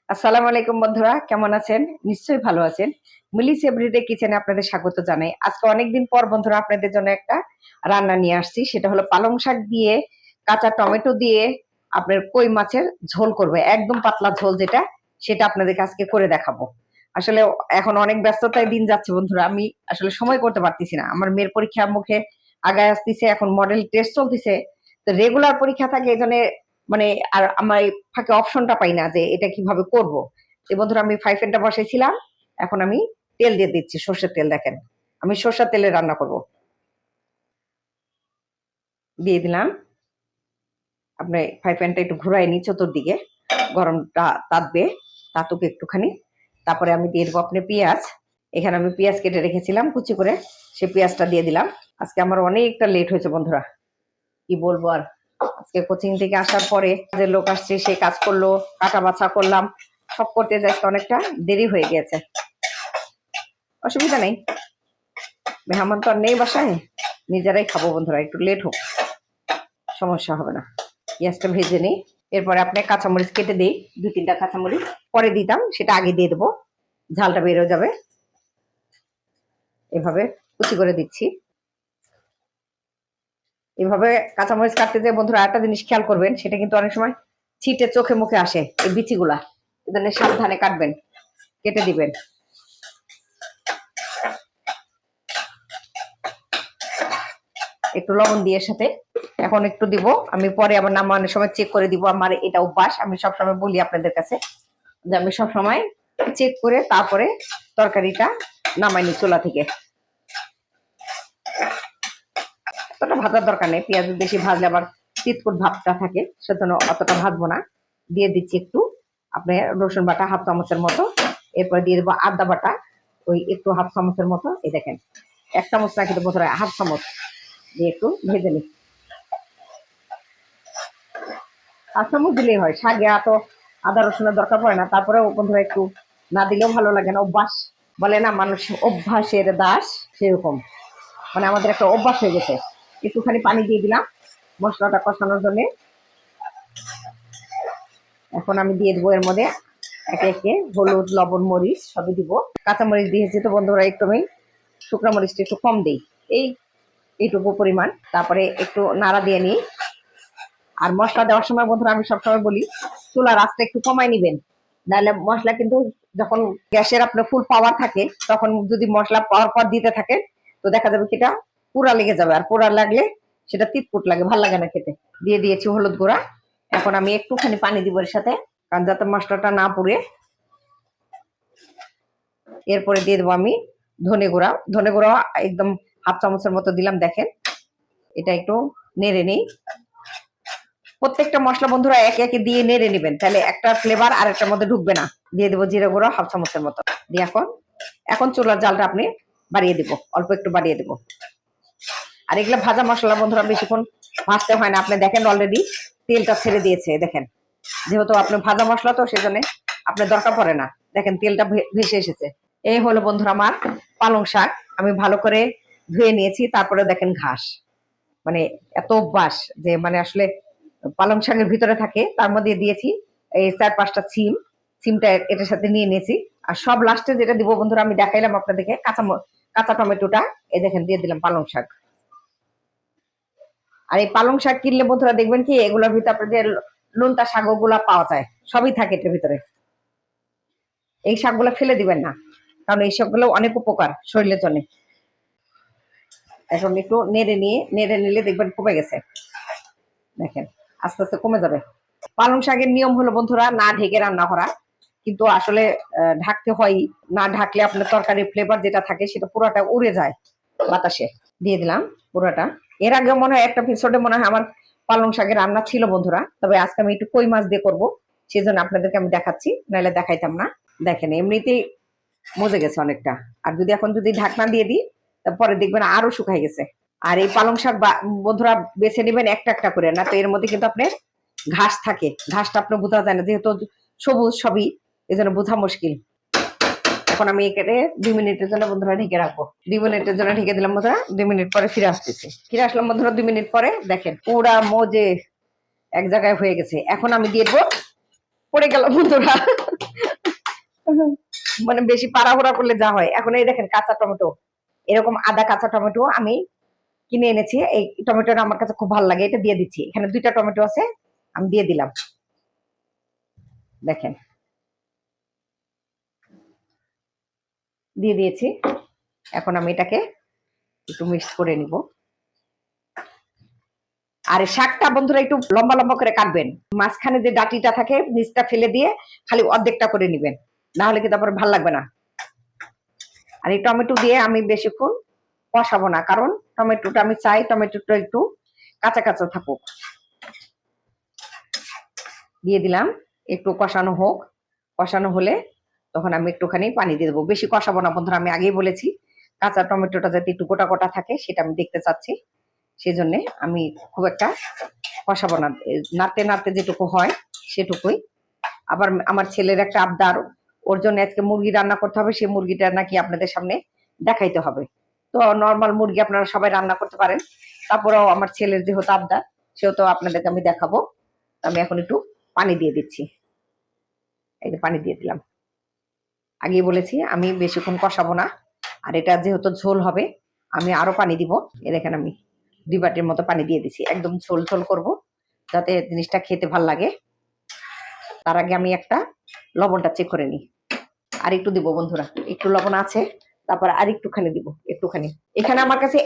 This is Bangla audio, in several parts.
আসসালামু আলাইকুম বন্ধুরা, কেমন আছেন? নিশ্চয়ই ভালো আছেন। মিলিস এভরিডে কিচেনে আপনাদের স্বাগত জানাই। আজকে অনেকদিন পর বন্ধুরা আপনাদের জন্য একটা রান্না নিয়ে আসছি। সেটা হলো পালং শাক দিয়ে, কাঁচা টমেটো দিয়ে আপনার কই মাছের ঝোল করবে। একদম পাতলা ঝোল যেটা, সেটা আপনাদেরকে আজকে করে দেখাবো। আসলে এখন অনেক ব্যস্ততায় দিন যাচ্ছে বন্ধুরা। আমি আসলে সময় করতে পারতেছি না। আমার মেয়ের পরীক্ষা মুখে আগায় আসতেছে, এখন মডেল টেস্ট চলতেছে। তো রেগুলার পরীক্ষা থাকে এজন্য মানে আর আমার এই ফাঁকে অপশনটা পাই না যে এটা কিভাবে করব। তো বন্ধুরা আমি ফ্রাই প্যানটা বসাইছিলাম, এখন আমি তেল দিয়ে দিচ্ছি, সর্ষের তেল। দেখেন আমি সর্ষের তেলে রান্না করব। দিয়ে দিলাম। আপনি ফ্রাই প্যানটা একটু ঘুরাই নি চতুর্দিকে, গরমটা তাপবে, তাতুক একটুখানি। তারপরে আমি দিয়ে দেবো আপনি পেঁয়াজ। এখানে আমি পেঁয়াজ কেটে রেখেছিলাম কুচি করে, সেই পেঁয়াজটা দিয়ে দিলাম। আজকে আমার অনেকটা লেট হয়েছে বন্ধুরা, কি বলবো আর। আজকে কোচিং থেকে আসার পরে যে লোক আসছে সে কাজ করলো, কাটা বাছা করলাম, সব করতে যাইতে অনেকটা দেরি হয়ে গেছে। অসুবিধা নেই, মেহমান তো আর নেই বাসায়, নিজেরাই খাবো বন্ধুরা, একটু লেট হোক, সমস্যা হবে না। পেঁয়াজটা ভেজে নিই। এরপরে আপনি কাঁচামরিচ কেটে দিই, 2-3টা কাঁচামরিচ পরে দিতাম, সেটা আগে দিয়ে দেবো, ঝালটা বেরো যাবে। এভাবে কুচি করে দিচ্ছি। এভাবে কাঁচামরিচ কাটতে যে বন্ধুরা একটা জিনিস খেয়াল করবেন, সেটা কিন্তু অনেক সময় ছিটে চোখে মুখে আসে, এই বিচিগুলা। এজন্য সাবধানে কাটবেন, কেটে দিবেন। একটু লবণ দিয়ে সাথে এখন একটু দিব, আমি পরে আবার নামানোর সময় চেক করে দিব। আমার এটা অভ্যাস, আমি সবসময় বলি আপনাদের কাছে যে আমি সবসময় চেক করে তারপরে তরকারিটা নামাইনি চুলা থেকে। অতটা ভাজার দরকার নেই, পেঁয়াজ বেশি ভাজলে আবার তিতকুট ভাবটা থাকে, সেজন্য অতটা ভাজবো না। দিয়ে দিচ্ছি একটু আপনার রসুন বাটা হাফ চামচের মতো। এরপর দিয়ে দেবো আদা বাটা, ওই একটু হাফ চামচের মতো। এই দেখেন 1 চামচ না, কিন্তু বোধহয় হাফ চামচ দিয়ে একটু ভেজে নিই। হাফ চামচ দিলেই হয়, শাকে এত আদা রসুনের দরকার পড়ে না। তারপরে বন্ধুরা একটু না দিলেও ভালো লাগে না, অভ্যাস বলে না মানুষ, অভ্যাসের দাস, সেরকম। মানে আমাদের একটা অভ্যাস হয়ে গেছে। একটুখানি পানি দিয়ে দিলাম মশলাটা কষানোর জন্য। এখন আমি দিয়ে দেবো এর মধ্যে একে একে হলুদ, লবণ, মরিচ সবই দিব। কাঁচামরিচ দিয়েছি তো বন্ধুরা, একটু আমি শুকনো মরিচটা একটু কম দিই, এইটুকু পরিমাণ। তারপরে একটু নাড়া দিয়ে নিই। আর মশলা দেওয়ার সময় বন্ধুরা আমি সবসময় বলি চুলার আঁচটা একটু কমাই নিবেন, নাহলে মশলা কিন্তু যখন গ্যাসের আপনার ফুল পাওয়ার থাকে, তখন যদি মশলা পাওয়ার পর দিতে থাকেন, তো দেখা যাবে সেটা পুরা লেগে যাবে, আর পোড়া লাগলে সেটা তিতকুট লাগে, ভাল লাগে না খেতে। দিয়ে দিয়েছি হলুদ গুঁড়া। এখন আমি একটুখানি পানি দিব এর সাথে, কারণ যাতে মশলাটা না পুড়ে। এরপরে দিয়ে দেবো আমি ধনে গুঁড়া। ধনে গুঁড়া একদম হাফ চামচের মতো দিলাম। দেখেন এটা একটু নেড়ে নেই। প্রত্যেকটা মশলা বন্ধুরা একে একে দিয়ে নেড়ে নেবেন, তাহলে একটা ফ্লেভার আর একটার মধ্যে ঢুকবে না। দিয়ে দেবো জিরা গুঁড়ো হাফ চামচের মতো দিয়ে এখন এখন চুলার জালটা আপনি বাড়িয়ে দেবো, অল্প একটু বাড়িয়ে দেবো। আর এগুলো ভাজা মশলা বন্ধুরা বেশিক্ষণ ভাজতে হয় না, আপনি দেখেন অলরেডি তেলটা ছেড়ে দিয়েছে। দেখেন যেহেতু আপনি ভাজা মশলা, তো সেজন্য আপনার দরকার পড়ে না। দেখেন তেলটা ভেসে এসেছে। এই হলো বন্ধুরা আমার পালং শাক। আমি ভালো করে ধুয়ে নিয়েছি, তারপরে দেখেন ঘাস, মানে এত অভ্যাস যে মানে আসলে পালং শাকের ভিতরে থাকে। তার মধ্যে দিয়েছি এই 4-5টা সিম, সিমটা এটার সাথে নিয়ে নিয়েছি। আর সব লাস্টে যেটা দিব বন্ধুরা আমি দেখাইলাম আপনাদেরকে, কাঁচা টমেটোটা। এই দেখেন দিয়ে দিলাম পালং শাক। আর এই পালং শাক কিনলে বন্ধুরা দেখবেন কি এগুলোর ভিতরে আপনাদের নোনতা শাক গুলা পাওয়া যায়, সবই থাকে এটার ভিতরে। এই শাকগুলো ফেলে দিবেন না, কারণ এই শাকগুলো অনেক উপকার শরীরের জন্য। এখন একটু নেড়ে নিলে দেখবেন কমে গেছে। দেখেন আস্তে আস্তে কমে যাবে। পালং শাকের নিয়ম হলো বন্ধুরা না ঢেকে রান্না করা, কিন্তু আসলে ঢাকতে হয়। না ঢাকলে আপনার তরকারির ফ্লেভার যেটা থাকে সেটা পুরোটা উড়ে যায় বাতাসে। দিয়ে দিলাম পুরোটা। এর আগে মনে হয় একটা এপিসোডে মনে হয় আমার পালং শাকের রান্না ছিল বন্ধুরা, তবে আজকে আমি একটু কই মাছ দিয়ে করবো, সেজন্য আপনাদেরকে আমি দেখাচ্ছি, নাহলে দেখাইতাম না। দেখেন এমনিতেই মজে গেছে অনেকটা। আর যদি ঢাকনা দিয়ে দিই, তারপরে দেখবেন আরো শুকাই গেছে। আর এই পালং শাক বন্ধুরা বেছে নেবেন একটা একটা করে, না তো এর মধ্যে কিন্তু আপনার ঘাস থাকে, ঘাসটা আপনার বোঝা যায় না, যেহেতু সবুজ সবই, এই জন্য বোঝা মুশকিল। এখন আমি এখানে 2 মিনিটের জন্য বন্ধুরা ঢেকে রাখবো। 2 মিনিটের জন্য ঢেকে দিলাম বন্ধুরা। 2 মিনিট পরে ফিরে আসতেছি। ফিরে আসলাম বন্ধুরা 2 মিনিট পরে। দেখেন পুরা মজে এক জায়গায় হয়ে গেছে। এখন আমি দিয়ে দেবো পড়ে গেল বন্ধুরা। মানে বেশি পাড়াহুড়া করলে যা হয়। এখন এই দেখেন কাঁচা টমেটো, এরকম আদা কাঁচা টমেটো আমি কিনে এনেছি। এই টমেটোটা আমার কাছে খুব ভালো লাগে, এটা দিয়ে দিচ্ছি। এখানে 2টা টমেটো আছে, আমি দিয়ে দিলাম। দেখেন দিয়ে দিয়েছি। এখন আমি এটাকে একটু মিক্স করে নিব। আর শাকটা বন্ধুরা একটু লম্বা লম্বা করে কাটবেন, মাঝখানে যে ডাটিটা থাকে নিচটা ফেলে দিয়ে খালি অর্ধেকটা করে নিবেন, না হলে কিন্তু তারপরে ভালো লাগবে না। আর এই টমেটো দিয়ে আমি বেশিক্ষণ কষাবো না, কারণ টমেটোটা আমি চাই টমেটোটা একটু কাঁচা কাঁচা থাকুক। দিয়ে দিলাম, একটু কষানো হোক। কষানো হলে তখন আমি একটুখানি পানি দিয়ে দেবো, বেশি কষাবো না বন্ধুরা, আমি আগেই বলেছি কাঁচা টমেটোটা যাতে একটু গোটা গোটা থাকে সেটা আমি দেখতে চাচ্ছি। সেই জন্য আমি খুব একটা কষাবো না, নাড়তে নাড়তে যেটুকু হয় সেটুকুই। আবার আমার ছেলের একটা আবদার, ওর জন্য আজকে মুরগি রান্না করতে হবে, সেই মুরগিটা নাকি আপনাদের সামনে দেখাইতে হবে। তো নর্মাল মুরগি আপনারা সবাই রান্না করতে পারেন, তারপরেও আমার ছেলের যেহেতু আবদার সেহেতু আপনাদেরকে আমি দেখাবো। আমি এখন একটু পানি দিয়ে দিচ্ছি। এই যে পানি দিয়ে দিলাম, আগেই বলেছি আমি বেশিক্ষণ কষাবো না। আর এটা যেহেতু ঝোল হবে আমি আরো পানি দিব। এ দেখেন আমি 2 বাটির মতো পানি দিয়ে দিছি, একদম ঝোল ঝোল করবো যাতে জিনিসটা খেতে ভাল লাগে। তার আগে আমি একটা লবণটা চেক করে নিই। আর একটু দিব বন্ধুরা, একটু লবণ আছে, তারপর আর একটুখানি দিব, একটুখানি। এখানে আমার কাছে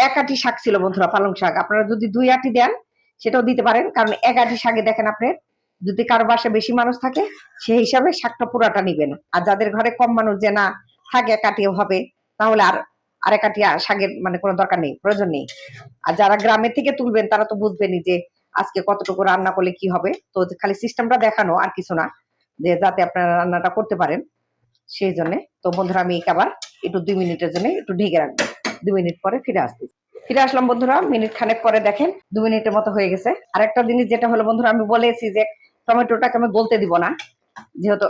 এক আটি শাক ছিল বন্ধুরা, পালং শাক। আপনারা যদি 2 আটি দেন সেটাও দিতে পারেন, কারণ 1 আটি শাকে দেখেন আপনি যদি কারো বাসায় বেশি মানুষ থাকে সেই হিসাবে শাকটা পুরাটা নিবেন। আর যাদের ঘরে কম মানুষ যে না থাকে 1 আটিও হবে, তাহলে আরেক আটি শাকের মানে কোনো দরকার নেই, প্রয়োজন নেই। আর যারা গ্রামের থেকে তুলবেন তারা তো বুঝবেনই যে আজকে কতটুকু রান্না করলে কি হবে। তো খালি সিস্টেমটা দেখানো আর কিছু না, যে যাতে আপনারা রান্নাটা করতে পারেন সেই জন্য। তো বন্ধুরা আমি আবার একটু 2 মিনিটের জন্য একটু ঢেকে রাখবো। 2 মিনিট পরে ফিরে আসতেছি। ফিরে আসলাম বন্ধুরা, মিনিট খানেক পরে দেখেন 2 মিনিটের মতো হয়ে গেছে। আর একটা জিনিস যেটা হলো বন্ধুরা, আমি বলেছি যে টমেটোটাকে আমি গলতে দিব না যেহেতু।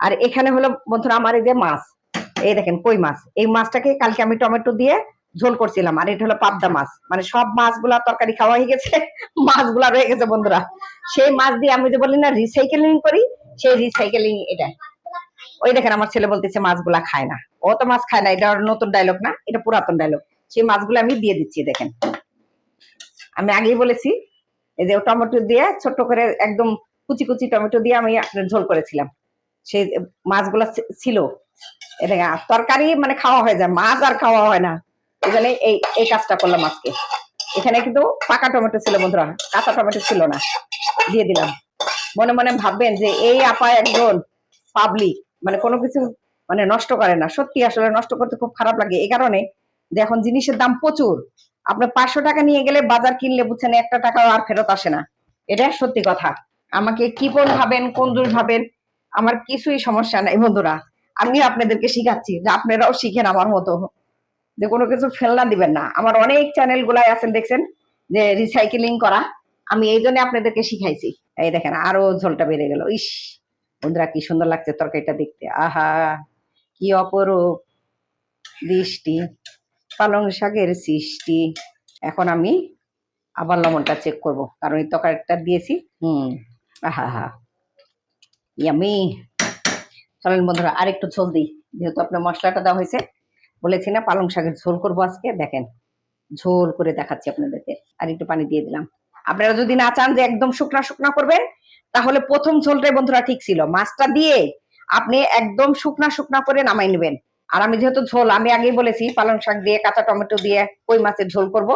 আর এখানে হলো বন্ধুরা আমার এই যে মাছ, এই দেখেন কই মাছ, এই মাছটাকে কালকে আমি টমেটো দিয়ে ঝোল করছিলাম। আর এটা হলো পাবদা মাছ, মানে সব মাছগুলা তরকারি খাওয়া হয়ে গেছে, মাছগুলা রয়ে গেছে বন্ধুরা। সেই মাছ দিয়ে আমি যে বলি না রিসাইকেলিং করি, সেই রিসাইকেলিং এটা। ওই দেখেন আমার ছেলে বলতেছে মাছগুলা খায় না, ও তো মাছ খায় না, এটা নতুন ডায়লগ না, এটা পুরাতন ডায়লগ। সেই মাছগুলো আমি দিয়ে দিচ্ছি। দেখেন আমি আগেই বলেছি এই যে টমেটো দিয়ে ছোট্ট করে একদম কুচি কুচি টমেটো দিয়ে আমি ঝোল করেছিলাম, সেই মাছগুলা ছিল। এ দেখেন তরকারি মানে খাওয়া হয়ে যায়, মাছ আর খাওয়া হয় না। এই জন্য এই কাজটা করলাম আজকে। এখানে কিন্তু পাকা টমেটো ছিল বন্ধুরা, কাঁচা টমেটো ছিল না। দিয়ে দিলাম। মনে মনে ভাববেন যে এই আপা একজন পাবলিক, মানে কোনো কিছু মানে নষ্ট করে না। সত্যি আসলে নষ্ট করতে খুব খারাপ লাগে, এই কারণে যে এখন জিনিসের দাম প্রচুর। আপনি 500 টাকা নিয়ে গেলে বাজার কিনলে বুঝছেন 1 টাকাও আর ফেরত আসে না, এটা সত্যি কথা। আমাকে কি কোন ভাবেন কোন দূর ভাবেন আমার কিছুই সমস্যা নাই বন্ধুরা। আমি আপনাদেরকে শিখাচ্ছি যে আপনারাও শিখেন আমার মতো, যে কোনো কিছু ফেলনা দিবেন না। আমার অনেক চ্যানেল গুলাই আছেন দেখছেন যে রিসাইকেলিং করা, আমি এই জন্য আপনাদেরকে শিখাইছি। এই দেখেন আরো ঝোলটা বেড়ে গেল। ইস বন্ধুরা কি সুন্দর লাগছে তরকারিটা দেখতে, আহা কি অপরূপ দৃষ্টি, পালং শাকের সৃষ্টি। এখন আমি আবার লবণটা চেক করব, কারণ এই তরকারিটা দিয়েছি। আহা হা ইয়ামি। চলেন বন্ধুরা আর একটু ঝোল দিই, যেহেতু আপনার মশলাটা দেওয়া হয়েছে। বলেছি না পালং শাকের ঝোল করবো আজকে, দেখেন ঝোল করে দেখাচ্ছি আপনাদেরকে। আর একটু পানি দিয়ে দিলাম। আপনারা যদি না চান যে একদম শুকনা শুকনা করবেন, তাহলে প্রথম ঝোলটাই বন্ধুরা ঠিক ছিল, মাছটা দিয়ে আপনি একদম শুকনা শুকনা করে নামাই নেবেন। আর আমি যেহেতু ঝোল আমি আগেই বলেছি পালং শাক দিয়ে কাঁচা টমেটো দিয়ে কই মাছের ঝোল করব,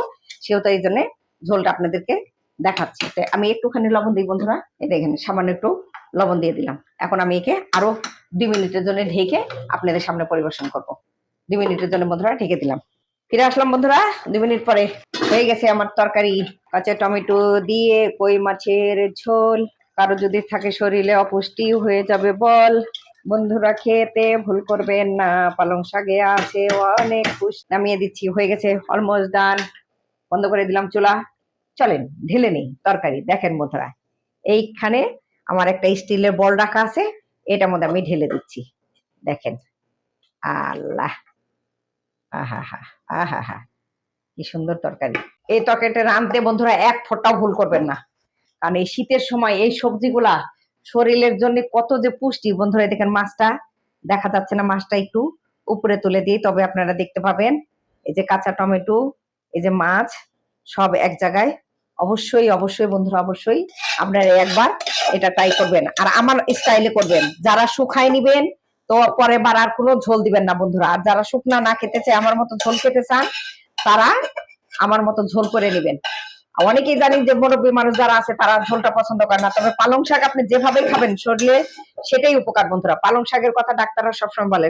সেহেতু এই জন্য ঝোলটা আপনাদেরকে দেখাচ্ছি। আমি একটুখানি লবণ দিই বন্ধুরা, এই দেখেন সামান্য একটু লবণ দিয়ে দিলাম। এখন আমি একে আরো 2 মিনিটের জন্য ঢেকে আপনাদের সামনে পরিবেশন করব। 2 মিনিটের জন্য বন্ধুরা ঢেকে দিলাম। ফিরে আসলাম বন্ধুরা 2 মিনিট পরে। হয়ে গেছে আমার তরকারি, কাঁচা টমেটো দিয়ে কই মাছের ঝোল। কারো যদি থাকে শরীরে অপুষ্টি হয়ে যাবে বল, বন্ধুরা খেতে ভুল করবেন না, পালং শাকে আছে অনেক পুষ্টি। নামিয়ে দিচ্ছি, হয়ে গেছে অলমোস্ট ডান। বন্ধ করে দিলাম চুলা। চলেন ঢেলে নেই তরকারি। দেখেন বন্ধুরা এইখানে আমার একটা স্টিলের বল রাখা আছে, এটার মধ্যে আমি ঢেলে দিচ্ছি। দেখেন আল্লাহ, আহা হা, আহা হা, কি সুন্দর তরকারি। এই তরকারিটা রাঁধতে বন্ধুরা 1 ফোঁটাও ভুল করবেন না, কারণ এই শীতের সময় এই সবজিগুলা শরীরের জন্য কত যে পুষ্টি বন্ধুরা। দেখেন মাছটা দেখা যাচ্ছে না, মাছটা একটু উপরে তুলে দিই তবে আপনারা দেখতে পাবেন। এই যে কাঁচা টমেটো, এই যে মাছ, সব এক জায়গায়। অবশ্যই অবশ্যই বন্ধুরা, অবশ্যই আপনারা একবার এটা ট্রাই করবেন, আর আমার স্টাইলে করবেন। যারা শুকায় নিবেন তো পরে বার আর কোনো ঝোল দিবেন না বন্ধুরা। আর যারা শুকনা না খেতে চায়, আমার মতো ঝোল খেতে চান, তারা আমার মতো ঝোল করে নেবেন। অনেকেই জানেন যে মুরব্বী মানুষ যারা আছে তারা ঝোলটা পছন্দ করে না, তবে পালং শাক আপনি যেভাবেই খাবেন শরীরে সেটাই উপকার বন্ধুরা। পালং শাকের কথা ডাক্তাররা সবসময় বলে।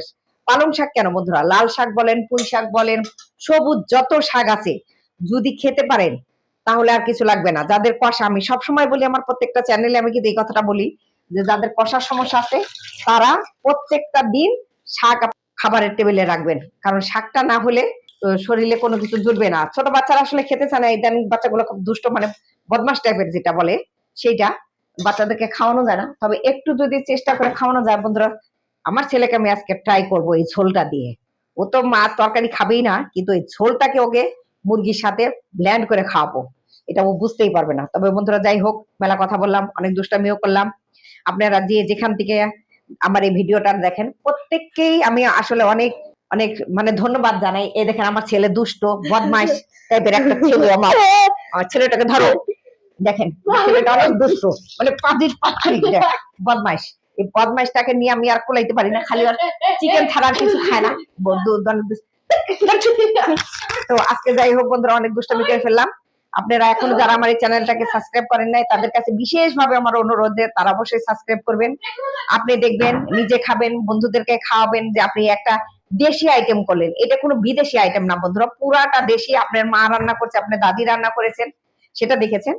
পালং শাক কেন বন্ধুরা, লাল শাক বলেন, পুঁই শাক বলেন, সবুজ যত শাক আছে যদি খেতে পারেন তাহলে আর কিছু লাগবে না। যাদের কষা, আমি সবসময় বলি আমার প্রত্যেকটা চ্যানেলে আমি কিন্তু এই কথাটা বলি যে যাদের কষার সমস্যা আছে তারা প্রত্যেকটা দিন শাক খাবারের টেবিলে রাখবেন, কারণ শাকটা না হলে শরীরে কোনো কিছু জুটবে না। ছোট বাচ্চারা আসলে খেতে চায় না, ইদানিং বাচ্চাগুলো খুব দুষ্ট, মানে বদমাস টাইপের যেটা বলে সেইটা বাচ্চাদেরকে খাওয়ানো যায় না। তবে একটু যদি চেষ্টা করে খাওয়ানো যায় বন্ধুরা, আমার ছেলেকে আমি আজকে ট্রাই করবো এই ঝোলটা দিয়ে। ও তো মা তরকারি খাবেই না, কিন্তু এই ঝোলটাকে ওকে মুরগির সাথে ব্ল্যান্ড করে খাওয়াবো, এটা ও বুঝতেই পারবে না। তবে বন্ধুরা যাই হোক, মেলা কথা বললাম, অনেক দুষ্টামিও করলাম। আপনারা যে যেখান থেকে আমার এই ভিডিওটা দেখেন প্রত্যেককেই আমি আসলে অনেক অনেক মানে ধন্যবাদ জানাই। এই দেখেন আমার ছেলে দুষ্ট বদমাইশ টাইপের একটা ছেলে। আমার ছেলেটাকে ধরো, দেখেন ছেলেটা অনেক দুষ্ট, মানে পাজির পাখারি বদমাইশ। এই বদমাইশটাকে নিয়ে আমি আর কোলাইতে পারি না, খালি চিকেন ছাড়া আর কিছু খায় না। তো আজকে যাই হোক বন্ধুরা, অনেক দুষ্টামি করে ফেললাম। আপনারা এখন যারা আমার এই চ্যানেলটাকে সাবস্ক্রাইব করেন নাই তাদের কাছে বিশেষভাবে আমার অনুরোধ যে তারা অবশ্যই সাবস্ক্রাইব করবেন। আপনি দেখবেন নিজে খাবেন, বন্ধুদেরকে খাওয়াবেন যে আপনি একটা দেশি আইটেম করলেন। এটা কোনো বিদেশি আইটেম না বন্ধুরা, পুরাটা দেশি। আপনার মা রান্না করছে, আপনার দাদি রান্না করেছেন, সেটা দেখেছেন।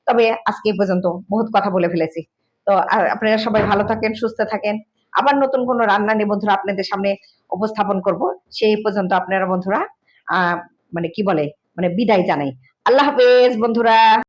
তবে আজকে এই পর্যন্ত বহুত কথা বলে ফেলেছি। তো আপনারা সবাই ভালো থাকেন, সুস্থ থাকেন। আবার নতুন কোনো রান্না নিয়ে বন্ধুরা আপনাদের সামনে উপস্থাপন করব। সেই পর্যন্ত আপনারা বন্ধুরা মানে কি বলে, মানে বিদায় জানাই। আল্লাহ হাফেজ বন্ধুরা।